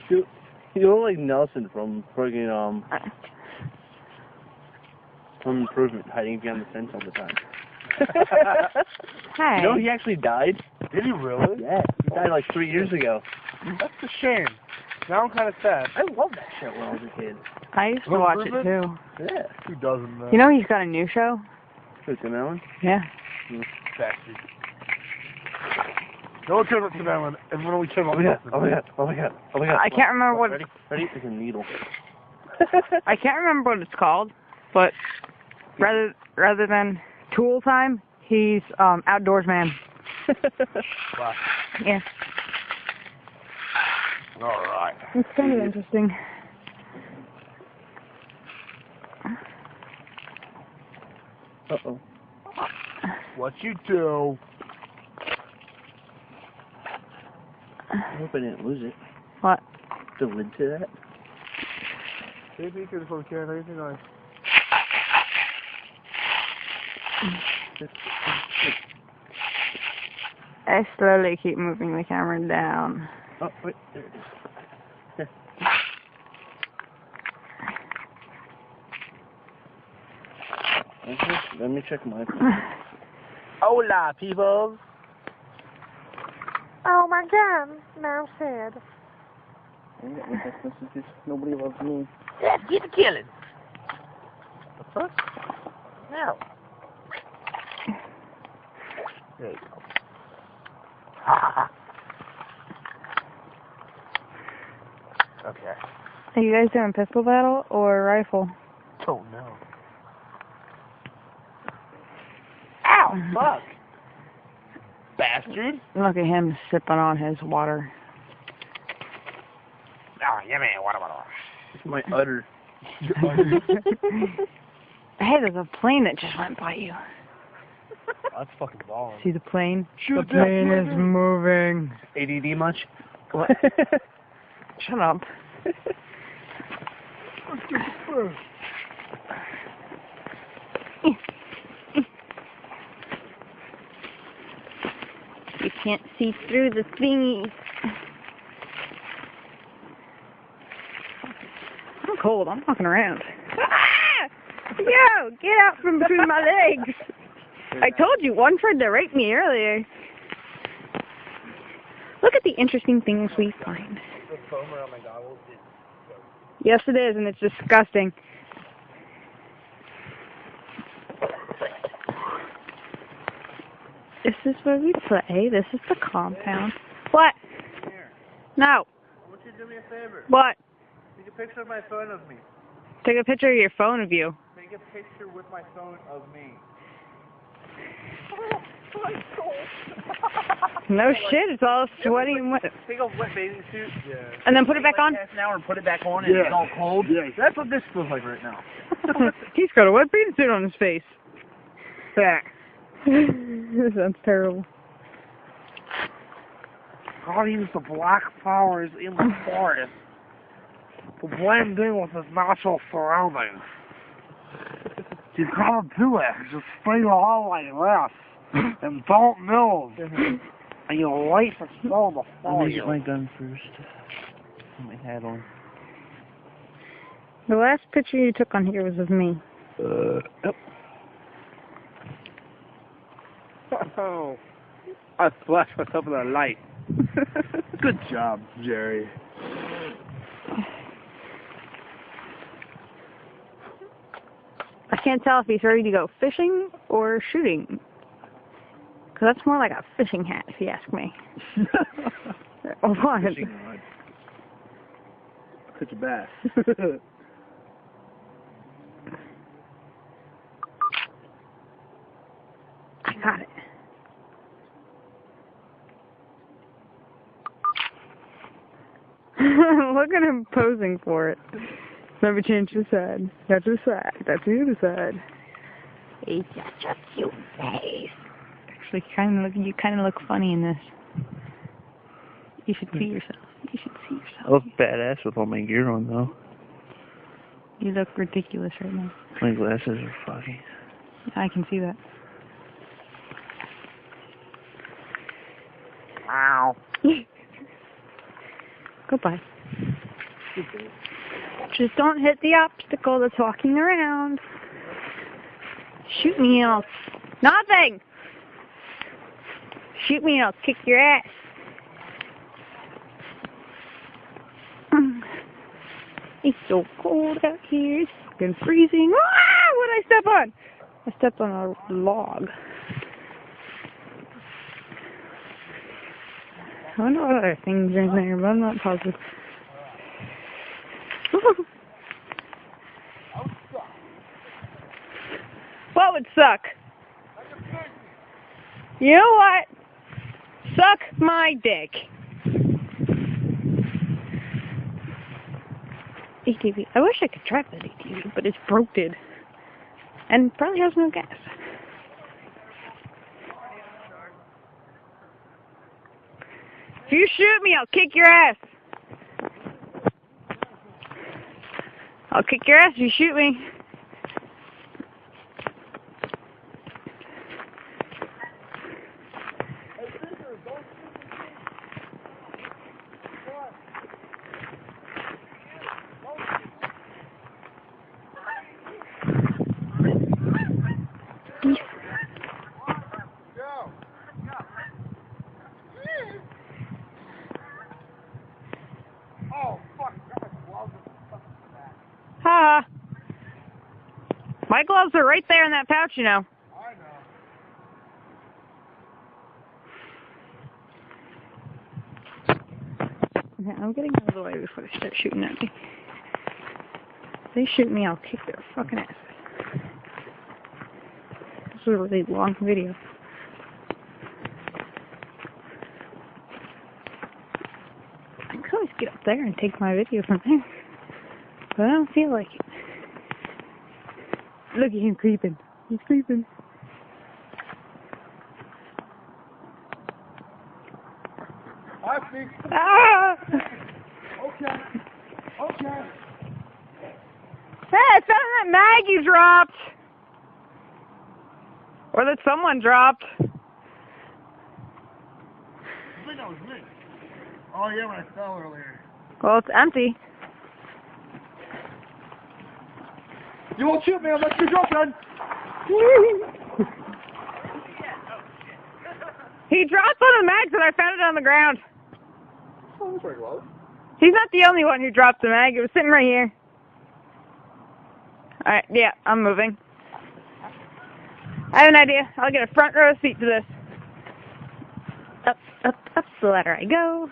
You look like Nelson from friggin' Home Improvement, hiding behind the fence all the time. Hi. You know he actually died? Did he really? Yeah, he died like 3 years ago. That's a shame. Now I'm kind of sad. I love that show when I was a kid. I used to watch it too. Yeah. Who doesn't know? You know he's got a new show? Who's Tim Allen? Yeah. Bastard. No one cares about Tim Allen. Everyone only cares about Oh my god. I can't remember what Ready? Ready? It's a needle. I can't remember what it's called, but rather than tool time, he's outdoors man. Wow. Yeah. Alright. It's kind of interesting. Uh-oh. What you do? I hope I didn't lose it. What? The lid to that? Maybe you could have carried anything on. I slowly keep moving the camera down. Oh, wait. There it is. Here. Okay, let me check my phone. Hola, people. Oh my god, now I'm sad. Nobody loves me. Let's get to killing. The fuck? No. There you go. Okay. Are you guys doing pistol battle or rifle? Don't know. Ow! Fuck! Bastard! Look at him sipping on his water. Oh, yeah, man. What? It's my udder. Hey, there's a plane that just went by you. That's fucking balling. See the plane? Shoot The plane is moving. ADD much? What? Shut up. You can't see through the thingies. I'm cold. I'm walking around. Ah! Yo, get out from between my legs. I told you, one tried to rape me earlier. Look at the interesting things we find. The foam around my goggles is... Yes, it is, and it's disgusting. This is where we play. This is the compound. What? Here. No. I want you to do me a favor. What? Take a picture of my phone of me. Take a picture of your phone of you. Take a picture with my phone of me. No shit, it's all sweaty and wet. Take a wet bathing suit. Yeah. And then put it back on? Half an hour and put it back on and it's all cold. Yeah. That's what this feels like right now. He's got a wet bathing suit on his face. This sounds terrible. God used the black flowers in the forest to blend in with his natural surroundings. You gotta do it. Just stay on like this. And don't move. And you'll wait for snow to Let follow me get you. my gun first. Put my hat on. The last picture you took on here was of me. Yep. Oh. I flashed myself with a light. Good job, Jerry. I can't tell if he's ready to go fishing or shooting. Because that's more like a fishing hat, if you ask me. What? Fishing rod. Catch a bass. I got it. Look at him posing for it. Never change the side. That's the side. That's the other side. He's such a cute face. Actually, you kind of look funny in this. You should see yourself. You should see yourself. I look badass with all my gear on, though. You look ridiculous right now. My glasses are foggy. I can see that. Ow. Goodbye. Just don't hit the obstacle that's walking around. Shoot me and I'll... Nothing! Shoot me and I'll kick your ass. It's so cold out here. It's fucking freezing. Ah! What did I step on? I stepped on a log. I wonder what other things are in there, but I'm not positive. What would suck? You know what? Suck my dick. ATV. I wish I could drive that ATV, but it's broken. And probably has no gas. If you shoot me, I'll kick your ass. I'll kick your ass if you shoot me. Ha! My gloves are right there in that pouch, you know. I know. Okay, I'm getting out of the way before they start shooting at me. If they shoot me, I'll kick their fucking ass. This is a really long video. I could always get up there and take my video from there. But I don't feel like it. Look at him creeping. He's creeping. I think. Ah! Okay. Okay. Hey, I found that mag you dropped! Or that someone dropped. I think that was me. Oh yeah, when I fell earlier. Well, it's empty. You won't shoot me unless you're girlfriend. He dropped one of the mags and I found it on the ground. Oh, that's pretty close. He's not the only one who dropped the mag. It was sitting right here. Alright, yeah, I'm moving. I have an idea. I'll get a front row seat to this. Up, up, up the ladder I go.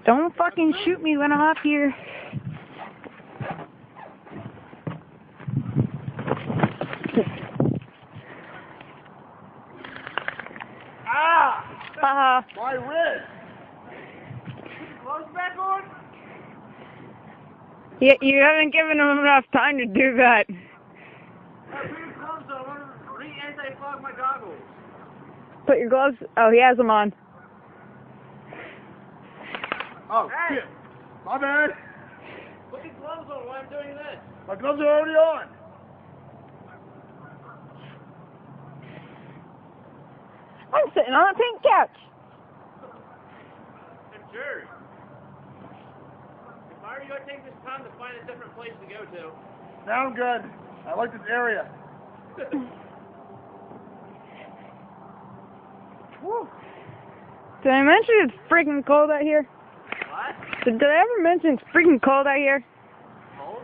Don't fucking shoot me when I'm up here. Ah! My wrist! Gloves back on? Yeah, you haven't given him enough time to do that. I put your gloves on. I want to re-anti-fog my goggles. Put your gloves. Oh, he has them on. Oh, shit. My bad. Put your gloves on while I'm doing this. My gloves are already on. I'm sitting on a pink couch. I'm sure. If I were you, I'd take this time to find a different place to go to. Sound good. I like this area. Woo. Did I mention it's freaking cold out here? What? Did I ever mention it's freaking cold out here? Cold?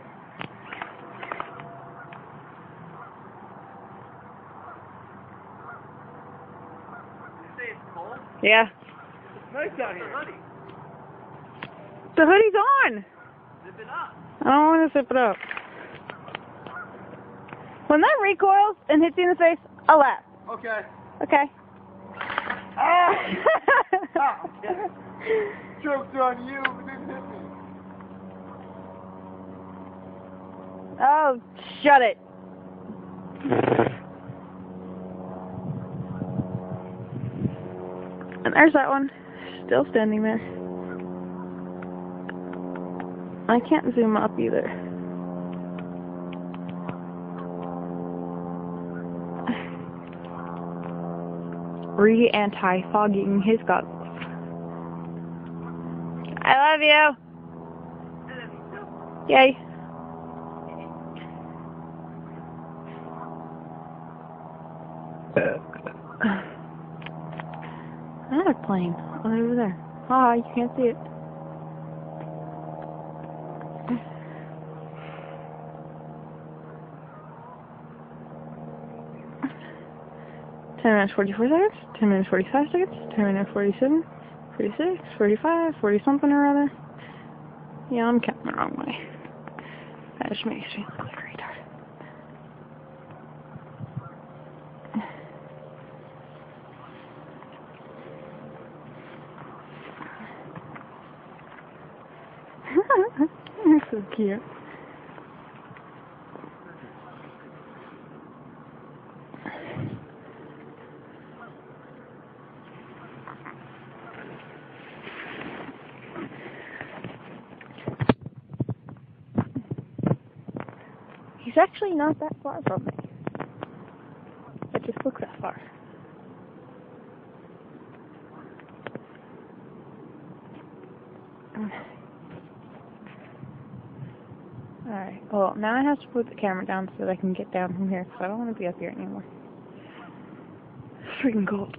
You say it's cold? Yeah. It's nice out here. Hoodie. The hoodie's on. Zip it up. I don't want to zip it up. When that recoils and hits you in the face, I'll laugh. Okay. Okay. Ah! Ah, yeah. Joke's on you. It didn't hit me. Oh, shut it. And there's that one. Still standing there. I can't zoom up either. Anti-fogging his goggles. I love you. Yay. Another plane. Oh, over there. Ah, you can't see it. Ten minutes 44 seconds. 10 minutes 45 seconds. 10 minutes 47, 46, 45, 40 something or other. Yeah, I'm counting the wrong way. That just makes me look like a retard. You're so cute. He's actually not that far from me. But just look that far. Alright, well, now I have to put the camera down so that I can get down from here, because I don't want to be up here anymore. It's freaking cold.